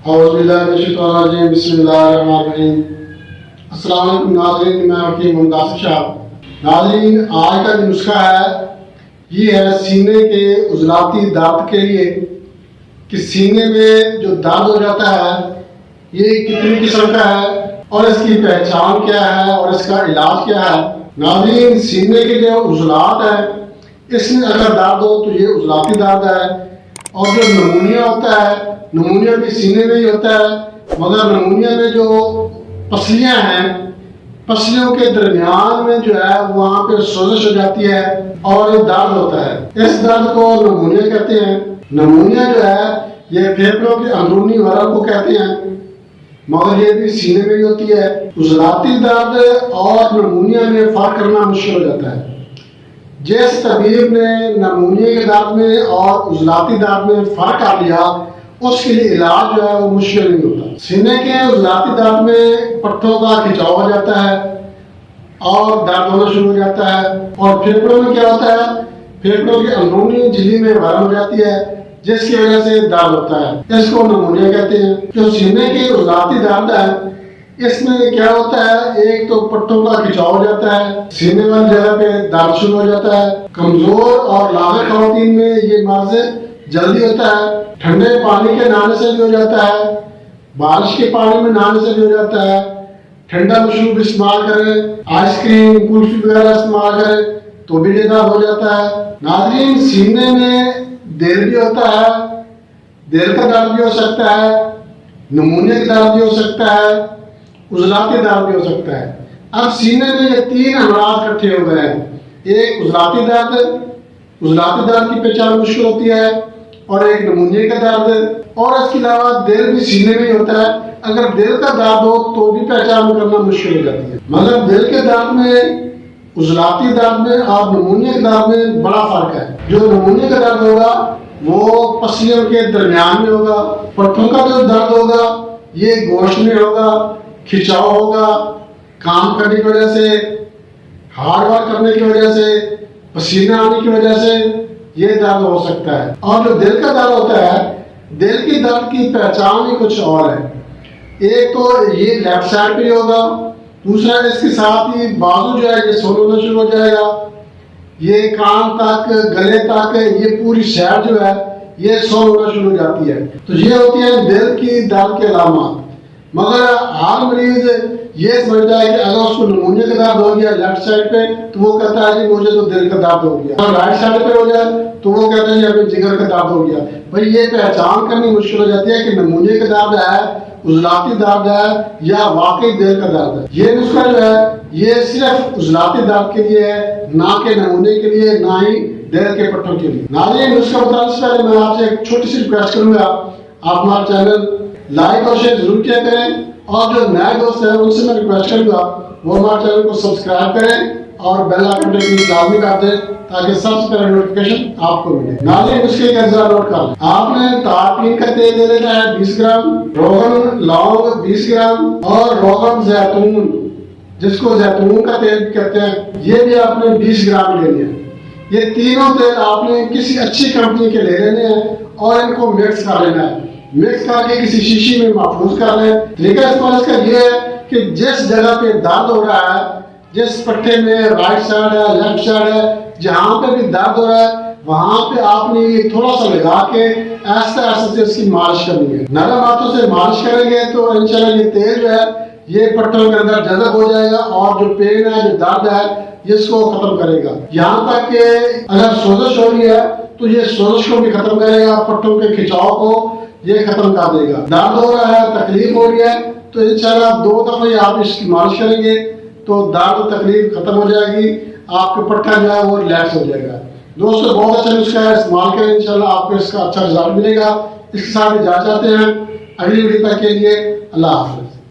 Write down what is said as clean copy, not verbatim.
बिस्मिल्लाहिर्रहमानिर्रहीम। अस्सलाम वालेकुम नाज़रीन, मैं वकील मुमताज़ शाह। नाज़रीन, आज का जो नुस्खा है ये है सीने के उजलाती दर्द के लिए कि सीने में जो दर्द हो जाता है ये कितनी किस्म का है और इसकी पहचान क्या है और इसका इलाज क्या है। नाज़रीन, सीने के जो उजलात है इसमें अगर दर्द हो तो ये उजलाती दर्द है, और जो नमूनिया होता है नमूनिया भी सीने में ही होता है, मगर नमूनिया में जो पसलियाँ हैं पसलियों के दरमियान में जो है वहाँ पे सोजिश हो जाती है और ये दर्द होता है। इस दर्द को नमूनिया कहते हैं। नमूनिया जो है ये फेफड़ों के अंदरूनी वरम को कहते हैं, मगर ये भी सीने में ही होती है। उजलाती दर्द और नमूनिया में फ़र्क करना मुश्किल हो जाता है। जिस तबीब ने नमूनिया के दर्द में और उजलाती दर्द में फ़र्क कर लिया उसके लिए इलाज जो है वो मुश्किल नहीं होता। सीने के उजलाती दर्द में पट्टों का खिंचाव हो जाता है और दर्द होना शुरू हो जाता है, और फेफड़ों में क्या होता है, फेफड़ों की अंदरूनी झिल्ली में भरम हो जाती है जिसकी वजह से दर्द होता है। इसको नमूनिया कहते हैं। जो सीने के उजलाती दर्द है इसमें क्या होता है, एक तो पट्टों का खिंचाव हो जाता है, सीने वाली जगह पे दर्द शुरू हो जाता है। कमजोर और लाज़िक ख़वातीन में ये मर्ज जल्दी होता है। ठंडे पानी के नहाने से भी हो जाता है, बारिश के पानी में नहाने से भी हो जाता है। ठंडा मशरूब इस्तेमाल करें, आइसक्रीम कुल्फी वगैरह इस्तेमाल करें तो भी ये दर्द हो जाता है। नाज़रीन, सीने में दिल भी होता है, दिल का दर्द भी हो सकता है, नमूनिया का दर्द भी हो सकता है, उजलाती दर्द भी हो सकता है। अब सीने में ये तीन अमराज इकट्ठे हो गए हैं। एक उजलाती दर्द की पहचान मुश्किल होती है, और एक नमूनिया का दर्द, और इसके अलावा दिल भी सीने में ही होता है। अगर दिल का दर्द हो तो भी पहचान करना मुश्किल हो जाती है। मगर दिल के दर्द में, उजलाती दर्द में और नमूनिया के दर्द में बड़ा फर्क है। जो नमूनिया का दर्द होगा वो पसलियों के दरमियान में होगा। पट्टों का जो दर्द होगा ये गोश्त में होगा, खिंचाव होगा, काम करने की वजह से, हार्ड वर्क करने की वजह से, पसीना आने की वजह से ये दर्द हो सकता है। और जो दिल का दर्द होता है, दिल की दर्द की पहचान ही कुछ और है। एक तो ये लेफ्ट साइड पे होगा, दूसरा इसके साथ ही बाजू जो है ये सोना होना शुरू हो जाएगा, ये कान तक, गले तक, ये पूरी साइड जो है ये सोना होना शुरू हो जाती है। तो ये होती है दिल की दर्द के अलामत। मगर हर मरीज ये समझता है कि अगर उसको नमूनिया का दर्द हो गया लेफ्ट साइड पे तो वो कहता है कि मुझे तो दिल का दर्द हो गया, अगर राइट साइड पे हो जाए तो वो कहता है कि अभी जिगर का दर्द हो गया। भाई ये पहचान करनी मुश्किल हो जाती है कि नमूनिया का दर्द है, उजलाती दर्द है या वाकई दिल का दर्द है। ये नुस्खा जो है ये सिर्फ उजलाती दर्द के लिए है, ना कि नमूने के लिए, ना ही दिल के पट्टों के लिए। नाज़रीन, नुस्खा बताने से पहले मैं आपसे एक छोटी सी रिक्वेस्ट करूंगा, आप हमारा चैनल लाइक और शेयर जरूर किया करें, और जो नए दोस्त हैं उनसे मैं रिक्वेस्ट करूंगा वो हमारे चैनल को सब्सक्राइब करें और बेल आइकन पे क्लिक लाजमी कर दें ताकि सबसे पहले नोटिफिकेशन आपको मिले। नाज़रीन, उसके अज्जा नोट कर लें। आपने तारपीन का तेल ले लेना है 20 ग्राम, रोगन लौंग 20 ग्राम और रोगन जैतून जिसको जैतून का तेल भी कहते हैं ये भी आपने 20 ग्राम लेने हैं। ये तीनों तेल आपने किसी अच्छी कंपनी के ले लेने हैं और इनको मिक्स कर लेना है। मिक्स करके किसी शीशी में महफूज कर लें। तरीका इस्तेमाल इसका ये है कि जिस जगह पे दर्द हो रहा है, जिस पट्टे में राइट साइड है, लेफ्ट साइड है, जहाँ पे भी दर्द हो रहा है वहाँ पे आपने ये थोड़ा सा लगा के ऐसे ऐसे से इसकी मालिश करनी है। नरम हाथों से मालिश करेंगे तो इंशाल्लाह ये तेल जो है ये पट्टों के अंदर जज़ब हो जाएगा और जो पेन है, जो दर्द है, इसको खत्म करेगा। यहाँ तक कि अगर सोजिश हो रही है तो ये सोजिश को भी खत्म करेगा, पट्टों के खिंचाव को ये खत्म कर देगा। दर्द हो रहा है, तकलीफ हो रही है तो इंशाल्लाह 2 दफे आप इसकी मालिश करेंगे तो दर्द तकलीफ खत्म हो जाएगी, आपका पट्टा जो है वो रिलैक्स हो जाएगा। दोस्तों, बहुत अच्छा नुस्खा है, इस्तेमाल करें, इंशाल्लाह आपको इसका अच्छा रिजल्ट मिलेगा। इसके साथ इजाज़त चाहते हैं, अगली वीडियो तक के लिए अल्लाह हाफ़िज़।